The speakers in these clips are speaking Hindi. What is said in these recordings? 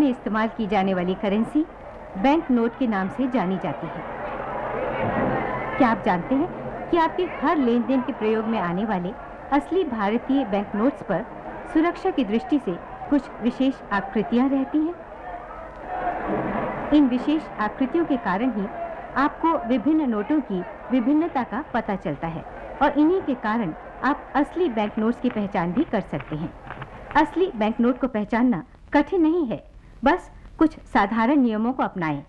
में इस्तेमाल की जाने वाली करेंसी बैंक नोट के नाम से जानी जाती है। क्या आप जानते हैं कि आपके हर लेन देन के प्रयोग में आने वाले असली भारतीय बैंक नोट्स पर सुरक्षा की दृष्टि से कुछ विशेष आकृतियां रहती हैं? इन विशेष आकृतियों के कारण ही आपको विभिन्न नोटों की विभिन्नता का पता चलता है और इन्हीं के कारण आप असली बैंक नोट्स की पहचान भी कर सकते हैं। असली बैंक नोट को पहचानना कठिन नहीं है, बस कुछ साधारण नियमों को अपनाएं,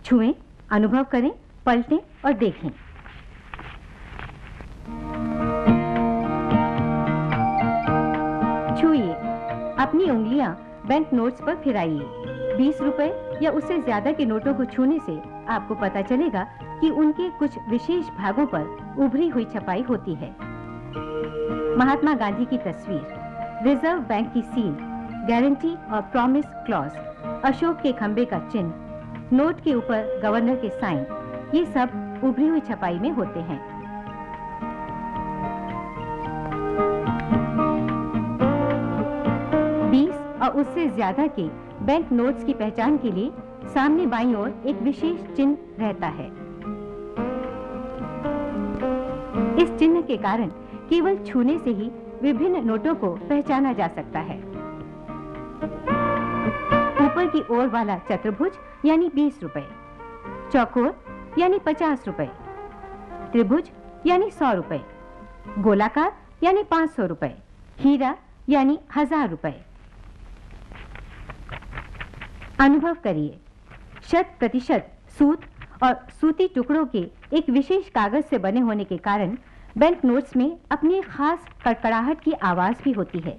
छुएं, अनुभव करें, पलटें और देखें। छुइए, अपनी उंगलियां बैंक नोट्स पर फिराइए। 20 रुपए या उससे ज्यादा के नोटों को छूने से आपको पता चलेगा कि उनके कुछ विशेष भागों पर उभरी हुई छपाई होती है। महात्मा गांधी की तस्वीर, रिजर्व बैंक की सील, गारंटी और प्रॉमिस क्लॉज, अशोक के खंबे का चिन्ह, नोट के ऊपर गवर्नर के साइन, ये सब उभरी हुई छपाई में होते हैं। और उससे ज्यादा के बैंक नोट्स की पहचान के लिए सामने बाईं ओर एक विशेष चिन्ह रहता है। इस चिन्ह के कारण केवल छूने से ही विभिन्न नोटों को पहचाना जा सकता है। ऊपर की ओर वाला चतुर्भुज यानी 20 रुपए, चौकोर यानी 50 रुपए, त्रिभुज यानी 100 रुपए, गोलाकार यानी 500 रुपए, हीरा यानी 1000 रुपए। अनुभव करिए, 100% सूत और सूती टुकड़ों के एक विशेष कागज से बने होने के कारण बैंक नोट्स में अपनी खास कड़कड़ाहट की आवाज भी होती है।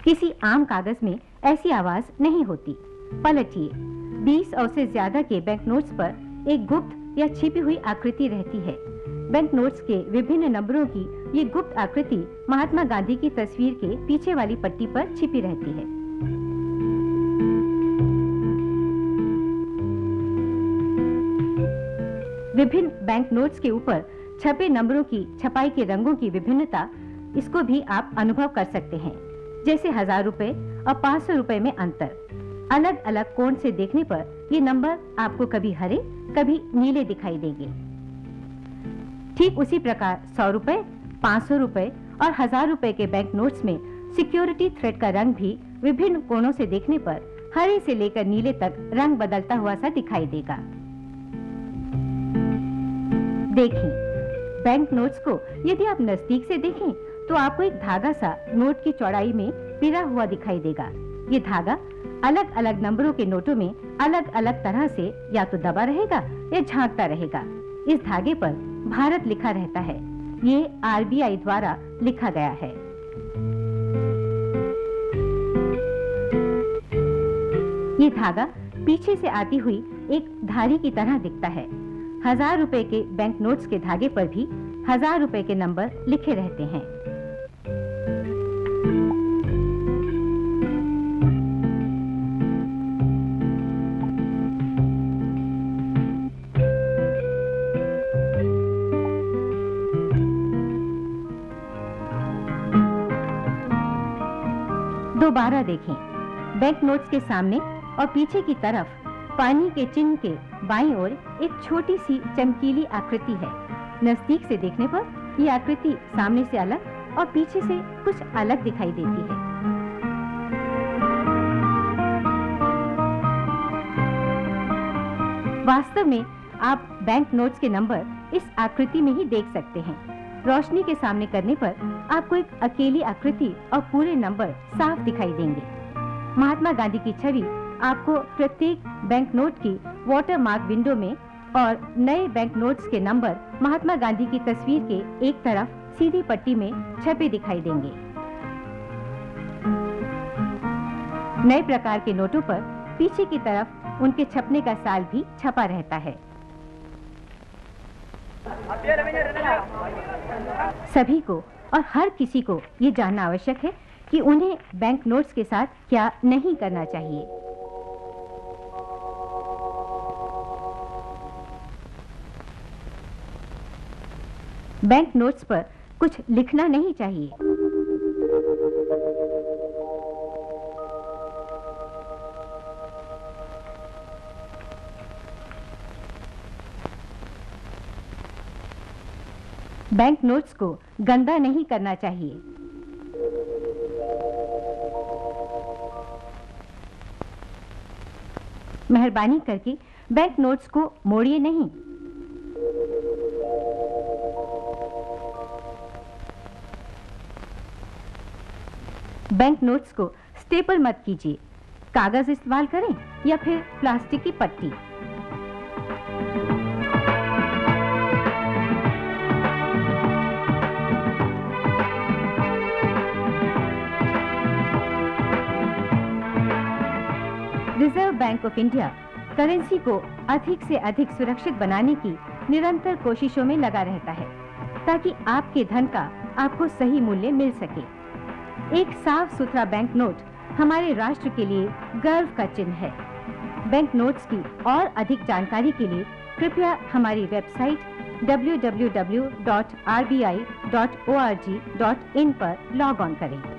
किसी आम कागज में ऐसी आवाज नहीं होती। पलटिए, 20 और से ज्यादा के बैंक नोट्स पर एक गुप्त या छिपी हुई आकृति रहती है। बैंक नोट्स के विभिन्न नंबरों की ये गुप्त आकृति महात्मा गांधी की तस्वीर के पीछे वाली पट्टी पर छिपी रहती है। विभिन्न बैंक नोट्स के ऊपर छपे नंबरों की छपाई के रंगों की विभिन्नता, इसको भी आप अनुभव कर सकते हैं। जैसे 1000 रुपए और 500 रुपए में अंतर। अलग अलग कोण से देखने पर ये नंबर आपको कभी हरे कभी नीले दिखाई देंगे। ठीक उसी प्रकार 100 रुपए, 500 रुपए और 1000 रुपए के बैंक नोट्स में सिक्योरिटी थ्रेड का रंग भी विभिन्न कोणों से देखने पर हरे से लेकर नीले तक रंग बदलता हुआ सा दिखाई देगा। देखें, बैंक नोट्स को यदि आप नजदीक से देखें तो आपको एक धागा सा नोट की चौड़ाई में पिरा हुआ दिखाई देगा। ये धागा अलग अलग नंबरों के नोटों में अलग अलग तरह से या तो दबा रहेगा या झांकता रहेगा। इस धागे पर भारत लिखा रहता है। ये RBI द्वारा लिखा गया है। ये धागा पीछे से आती हुई एक धारी की तरह दिखता है। 1000 रुपए के बैंक नोट्स के धागे पर भी 1000 रुपए के नंबर लिखे रहते हैं। दोबारा देखें, बैंक नोट्स के सामने और पीछे की तरफ पानी के चिन्ह के बाईं ओर एक छोटी सी चमकीली आकृति है। नजदीक से देखने पर यह आकृति सामने से अलग और पीछे से कुछ अलग दिखाई देती है। वास्तव में आप बैंक नोट्स के नंबर इस आकृति में ही देख सकते हैं। रोशनी के सामने करने पर आपको एक अकेली आकृति और पूरे नंबर साफ दिखाई देंगे। महात्मा गांधी की छवि आपको प्रत्येक बैंक नोट की वाटरमार्क विंडो में और नए बैंक नोट्स के नंबर महात्मा गांधी की तस्वीर के एक तरफ सीधी पट्टी में छपे दिखाई देंगे। नए प्रकार के नोटों पर पीछे की तरफ उनके छपने का साल भी छपा रहता है। सभी को और हर किसी को ये जानना आवश्यक है कि उन्हें बैंक नोट्स के साथ क्या नहीं करना चाहिए। बैंक नोट्स पर कुछ लिखना नहीं चाहिए। बैंक नोट्स को गंदा नहीं करना चाहिए। मेहरबानी करके बैंक नोट्स को मोड़िए नहीं। बैंक नोट्स को स्टेपल मत कीजिए। कागज इस्तेमाल करें या फिर प्लास्टिक की पट्टी। Reserve bank of India currency को अधिक से अधिक सुरक्षित बनाने की निरंतर कोशिशों में लगा रहता है ताकि आपके धन का आपको सही मूल्य मिल सके। एक साफ सुथरा बैंक नोट हमारे राष्ट्र के लिए गर्व का चिन्ह है। बैंक नोट्स की और अधिक जानकारी के लिए कृपया हमारी वेबसाइट www.rbi.org.in पर लॉग ऑन करें।